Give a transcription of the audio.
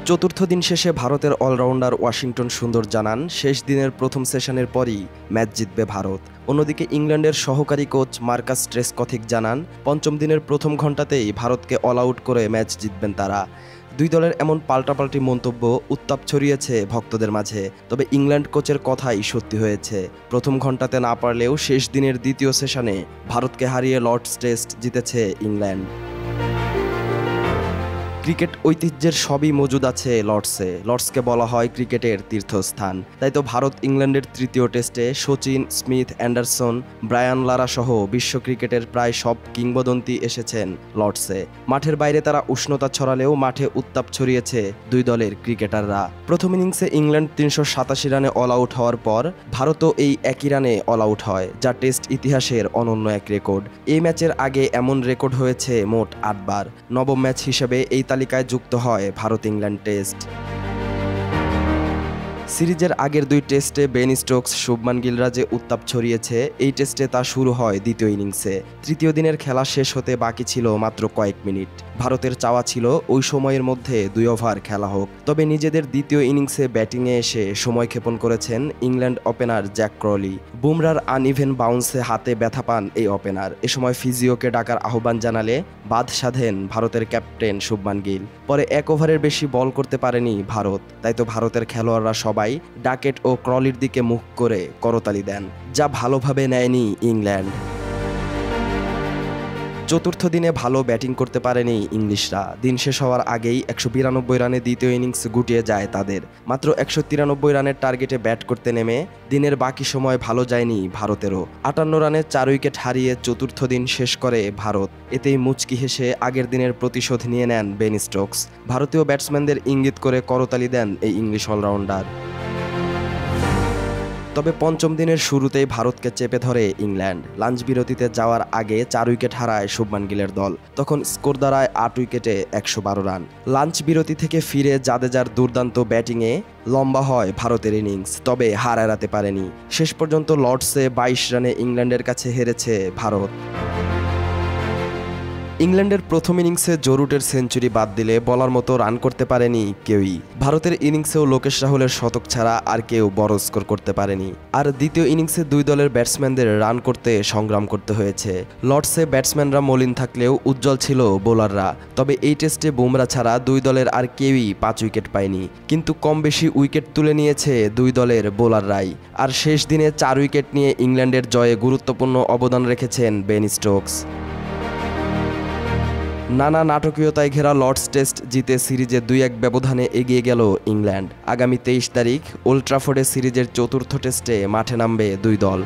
চতুর্থ দিন শেষে ভারতের অলরাউন্ডার ওয়াশিংটন সুন্দর জানান, শেষ দিনের প্রথম সেশনের পরই ম্যাচ জিতবে ভারত। অন্যদিকে ইংল্যান্ডের সহকারী কোচ মার্কাস ট্রেসকথিক জানান, পঞ্চম দিনের প্রথম ঘণ্টাতেই ভারতকে অল আউট করে ম্যাচ জিতবেন তারা। দুই দলের এমন পাল্টাপাল্টি মন্তব্য উত্তাপ ছড়িয়েছে ভক্তদের মাঝে। তবে ইংল্যান্ড কোচের কথাই সত্যি হয়েছে। প্রথম ঘণ্টাতে না পারলেও শেষ দিনের দ্বিতীয় সেশনে ভারতকে হারিয়ে লর্ডস টেস্ট জিতেছে ইংল্যান্ড। ক্রিকেট ঐতিহ্যের সবই মজুদ আছে লর্ডসকে বলা হয় ক্রিকেটের তীর্থস্থান। তাই তো ভারত ইংল্যান্ডের তৃতীয় টেস্টে Sachin, Smith, Anderson, Brian Lara সহ বিশ্ব ক্রিকেটের প্রায় সব কিংবদন্তি এসেছেন লর্ডসে। মাঠের বাইরে তারা উষ্ণতা ছড়ালেও মাঠে উত্তাপ ছড়িয়েছে দুই দলের ক্রিকেটাররা। প্রথম ইনিংসে ইংল্যান্ড 387 রানে অল আউট হওয়ার পর ভারতও এই একই রানে অল আউট হয়, যা টেস্ট ইতিহাসের অনন্য এক রেকর্ড। এই ম্যাচের আগে এমন রেকর্ড হয়েছে মোট 8 বার। নবম ম্যাচ হিসেবে এই তালিকায় যুক্ত হয় ভারত ইংল্যান্ড টেস্ট। সিরিজের আগের দুই টেস্টে বেন স্টোকস, শুভমান গিলরা যে উত্তাপ ছড়িয়েছে, এই টেস্টে তা শুরু হয় দ্বিতীয় ইনিংসে। তৃতীয় দিনের খেলা শেষ হতে বাকি ছিল মাত্র কয়েক মিনিট। ভারতের চাওয়া ছিল ওই সময়ের মধ্যে 2 ওভার খেলা হোক। তবে নিজেদের দ্বিতীয় ইনিংসে ব্যাটিংয়ে এসে সময় ক্ষেপণ করেছেন ইংল্যান্ড ওপেনার জ্যাক ক্রলি। বুমরার আনইভেন বাউন্সে হাতে ব্যথা পান এই ওপেনার। এ সময় ফিজিওকে ডাকার আহ্বান জানালে বাদ সাধেন ভারতের ক্যাপ্টেন শুভমান গিল। পরে 1 ওভারের বেশি বল করতে পারেনি ভারত। তাই তো ভারতের খেলোয়াড়রা সবাই ডাকেট ও ক্রলির দিকে মুখ করে করতালি দেন, যা ভালোভাবে নেয়নি ইংল্যান্ড। চতুর্থ দিনে ভালো ব্যাটিং করতে পারেনি ইংলিশরা। দিন শেষ হওয়ার আগেই 192 রানে দ্বিতীয় ইনিংস গুটিয়ে যায় তাদের। মাত্র 193 রানের টার্গেটে ব্যাট করতে নেমে দিনের বাকি সময় ভালো যায়নি ভারতেরও। 58 রানে 4 উইকেট হারিয়ে চতুর্থ দিন শেষ করে ভারত। এতেই মুচকি হেসে আগের দিনের প্রতিশোধ নিয়ে নেন বেন স্টোকস। ভারতীয় ব্যাটসম্যানদের ইঙ্গিত করে করতালি দেন এই ইংলিশ অলরাউন্ডার। তবে পঞ্চম দিনের শুরুতেই ভারতকে চেপে ধরে ইংল্যান্ড। লাঞ্চ বিরতিতে যাওয়ার আগে 4 উইকেট হারায় শুভমান গিলের দল। তখন স্কোর দাঁড়ায় 8 উইকেটে 112 রান। লাঞ্চ বিরতি থেকে ফিরে জাদেজার দুর্দান্ত ব্যাটিংয়ে লম্বা হয় ভারতের ইনিংস, তবে হার এড়াতে পারেনি। শেষ পর্যন্ত লর্ডসে 22 রানে ইংল্যান্ডের কাছে হেরেছে ভারত। ইংল্যান্ডের প্রথম ইনিংসে জরুটের সেঞ্চুরি বাদ দিলে বলার মতো রান করতে পারেনি কেউই। ভারতের ইনিংসেও লোকেশ রাহুলের শতক ছাড়া আর কেউ বড় স্কোর করতে পারেনি। আর দ্বিতীয় ইনিংসে দুই দলের ব্যাটসম্যানদের রান করতে সংগ্রাম করতে হয়েছে। লর্ডসে ব্যাটসম্যানরা মলিন থাকলেও উজ্জ্বল ছিল বোলাররা। তবে এই টেস্টে বুমরা ছাড়া দুই দলের আর কেউই 5 উইকেট পায়নি। কিন্তু কম বেশি উইকেট তুলে নিয়েছে দুই দলের বোলাররাই। আর শেষ দিনে 4 উইকেট নিয়ে ইংল্যান্ডের জয়ে গুরুত্বপূর্ণ অবদান রেখেছেন বেন স্টোকস। নানা নাটকীয়তায় ঘেরা লর্ডস টেস্ট জিতে সিরিজে 2-1 ব্যবধানে এগিয়ে গেল ইংল্যান্ড। আগামী 23 তারিখ ওল্ড ট্রাফোর্ডে সিরিজের চতুর্থ টেস্টে মাঠে নামবে দুই দল।